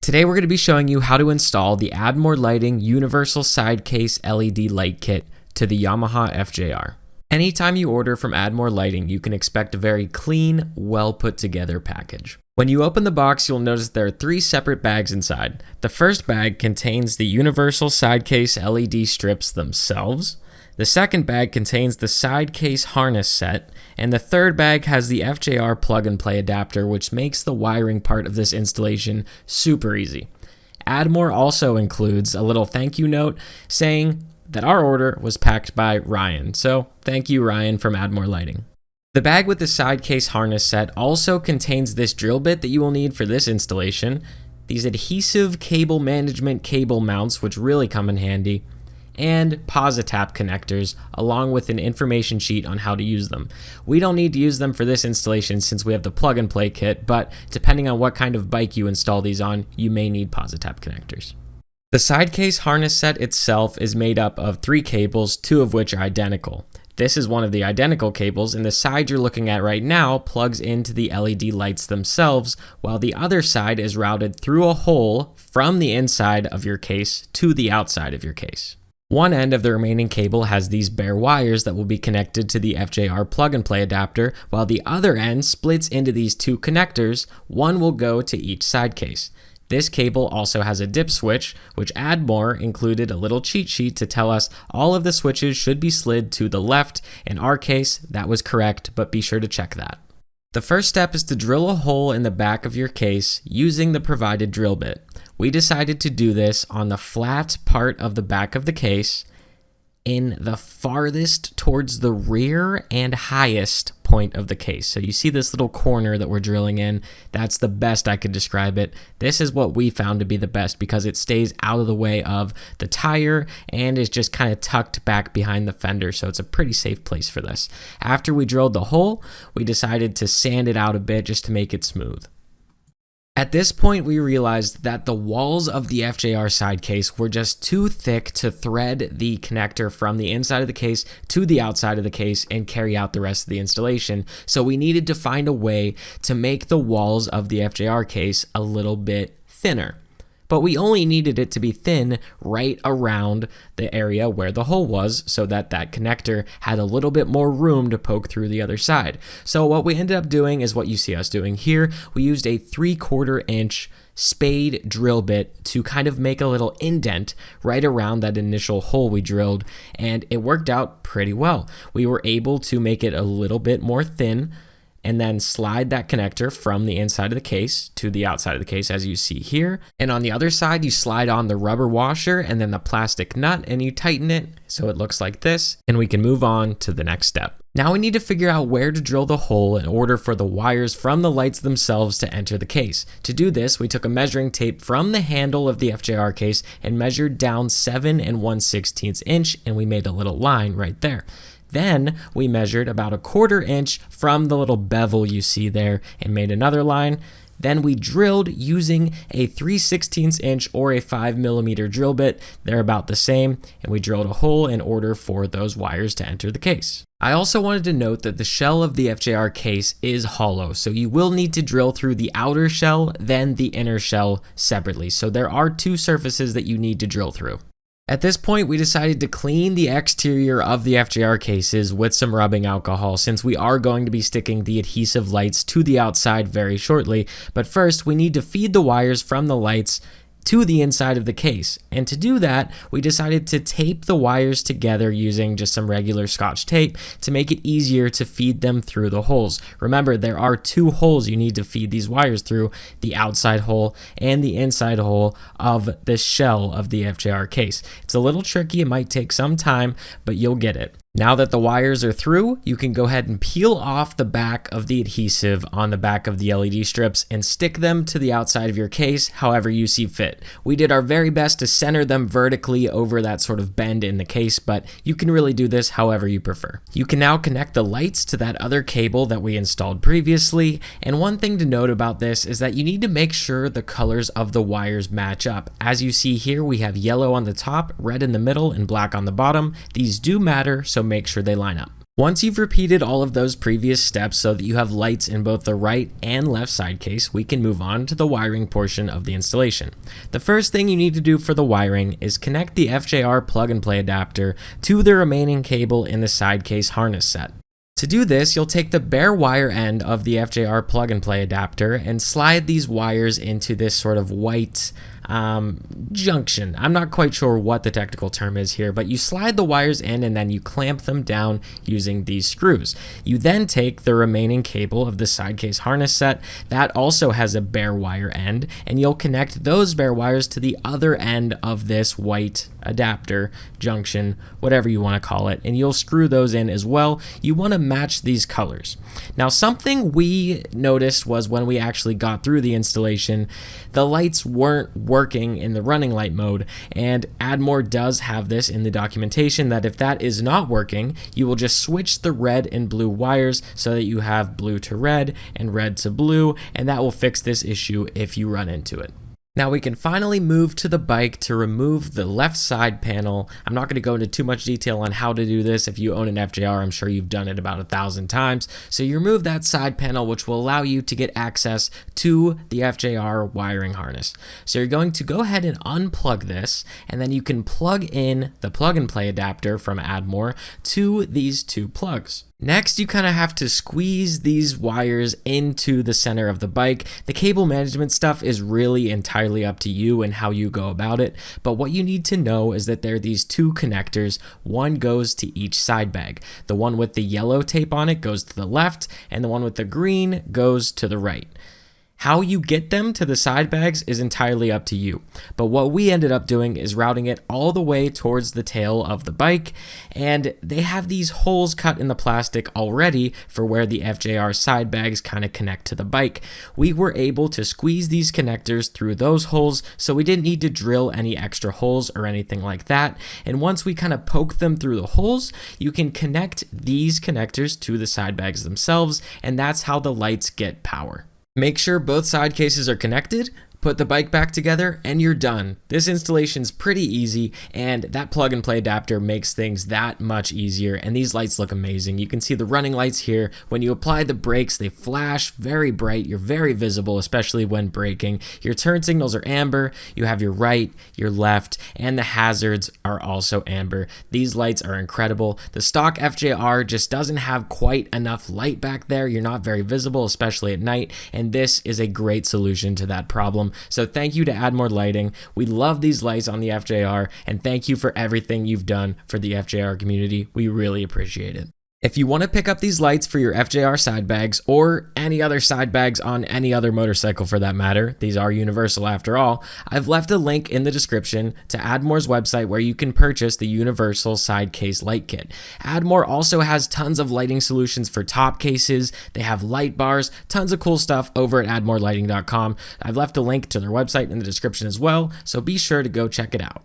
Today we're going to be showing you how to install the AdMore Lighting Universal Side Case LED Light Kit to the Yamaha FJR. Anytime you order from AdMore Lighting, you can expect a very clean, well put together package. When you open the box, you'll notice there are 3 separate bags inside. The first bag contains the Universal Side Case LED strips themselves. The second bag contains the side case harness set, and the third bag has the FJR plug-and-play adapter, which makes the wiring part of this installation super easy. AdMore also includes a little thank you note saying that our order was packed by Ryan, so thank you Ryan from AdMore Lighting. The bag with the side case harness set also contains this drill bit that you will need for this installation, these adhesive cable management cable mounts, which really come in handy, and PosiTap connectors, along with an information sheet on how to use them. We don't need to use them for this installation since we have the plug-and-play kit, but depending on what kind of bike you install these on, you may need PosiTap connectors. The side case harness set itself is made up of 3 cables, 2 of which are identical. This is one of the identical cables, and the side you're looking at right now plugs into the LED lights themselves, while the other side is routed through a hole from the inside of your case to the outside of your case. One end of the remaining cable has these bare wires that will be connected to the FJR plug-and-play adapter, while the other end splits into these 2 connectors. One will go to each side case. This cable also has a dip switch, which AdMore included a little cheat sheet to tell us all of the switches should be slid to the left. In our case, that was correct, but be sure to check that. The first step is to drill a hole in the back of your case using the provided drill bit. We decided to do this on the flat part of the back of the case in the farthest towards the rear and highest point of the case. So you see this little corner that we're drilling in, that's the best I could describe it. This is what we found to be the best because it stays out of the way of the tire and is just kind of tucked back behind the fender, so it's a pretty safe place for this. After we drilled the hole, we decided to sand it out a bit just to make it smooth. At this point, we realized that the walls of the FJR side case were just too thick to thread the connector from the inside of the case to the outside of the case and carry out the rest of the installation. So we needed to find a way to make the walls of the FJR case a little bit thinner. But we only needed it to be thin right around the area where the hole was so that that connector had a little bit more room to poke through the other side. So what we ended up doing is what you see us doing here. We used a 3/4 inch spade drill bit to kind of make a little indent right around that initial hole we drilled, and it worked out pretty well. We were able to make it a little bit more thin and then slide that connector from the inside of the case to the outside of the case as you see here. And on the other side, you slide on the rubber washer and then the plastic nut and you tighten it so it looks like this, and we can move on to the next step. Now we need to figure out where to drill the hole in order for the wires from the lights themselves to enter the case. To do this, we took a measuring tape from the handle of the FJR case and measured down 7 1/16 inch, and we made a little line right there. Then we measured about a 1/4 inch from the little bevel you see there and made another line. Then we drilled using a 3/16 inch or a 5mm drill bit. They're about the same, and we drilled a hole in order for those wires to enter the case. I also wanted to note that the shell of the FJR case is hollow, so you will need to drill through the outer shell, then the inner shell separately. So there are 2 surfaces that you need to drill through. At this point, we decided to clean the exterior of the FJR cases with some rubbing alcohol since we are going to be sticking the adhesive lights to the outside very shortly. But first, we need to feed the wires from the lights to the inside of the case. And to do that, we decided to tape the wires together using just some regular Scotch tape to make it easier to feed them through the holes. Remember, there are 2 holes you need to feed these wires through, the outside hole and the inside hole of the shell of the FJR case. It's a little tricky, it might take some time, but you'll get it. Now that the wires are through, you can go ahead and peel off the back of the adhesive on the back of the LED strips and stick them to the outside of your case however you see fit. We did our very best to center them vertically over that sort of bend in the case, but you can really do this however you prefer. You can now connect the lights to that other cable that we installed previously, and one thing to note about this is that you need to make sure the colors of the wires match up. As you see here, we have yellow on the top, red in the middle, and black on the bottom. These do matter, so make sure they line up. Once you've repeated all of those previous steps so that you have lights in both the right and left side case, we can move on to the wiring portion of the installation. The first thing you need to do for the wiring is connect the FJR plug-and-play adapter to the remaining cable in the side case harness set. To do this, you'll take the bare wire end of the FJR plug-and-play adapter and slide these wires into this sort of white junction. I'm not quite sure what the technical term is here, but you slide the wires in and then you clamp them down using these screws. You then take the remaining cable of the side case harness set that also has a bare wire end, and you'll connect those bare wires to the other end of this white adapter junction, whatever you want to call it, and you'll screw those in as well. You want to match these colors. Now, something we noticed was when we actually got through the installation, the lights weren't working in the running light mode, and AdMore does have this in the documentation that if that is not working, you will just switch the red and blue wires so that you have blue to red and red to blue, and that will fix this issue if you run into it. Now we can finally move to the bike to remove the left side panel. I'm not going to go into too much detail on how to do this. If you own an FJR, I'm sure you've done it about 1,000 times. So you remove that side panel, which will allow you to get access to the FJR wiring harness. So you're going to go ahead and unplug this, and then you can plug in the plug and play adapter from AdMore to these two plugs. Next, you kind of have to squeeze these wires into the center of the bike. The cable management stuff is really entirely up to you and how you go about it, but what you need to know is that there are these two connectors. One goes to each side bag. The one with the yellow tape on it goes to the left, and the one with the green goes to the right. How you get them to the side bags is entirely up to you, but what we ended up doing is routing it all the way towards the tail of the bike, and they have these holes cut in the plastic already for where the FJR side bags kind of connect to the bike. We were able to squeeze these connectors through those holes, so we didn't need to drill any extra holes or anything like that, and once we kind of poke them through the holes, you can connect these connectors to the side bags themselves, and that's how the lights get power. Make sure both side cases are connected, put the bike back together, and you're done. This installation's pretty easy, and that plug and play adapter makes things that much easier, and these lights look amazing. You can see the running lights here. When you apply the brakes, they flash very bright. You're very visible, especially when braking. Your turn signals are amber. You have your right, your left, and the hazards are also amber. These lights are incredible. The stock FJR just doesn't have quite enough light back there. You're not very visible, especially at night, and this is a great solution to that problem. So thank you to AdMore Lighting. We love these lights on the FJR, and thank you for everything you've done for the FJR community. We really appreciate it. If you want to pick up these lights for your FJR side bags or any other side bags on any other motorcycle for that matter, these are universal after all, I've left a link in the description to AdMore's website where you can purchase the universal side case light kit. AdMore also has tons of lighting solutions for top cases. They have light bars, tons of cool stuff over at admorelighting.com. I've left a link to their website in the description as well, so be sure to go check it out.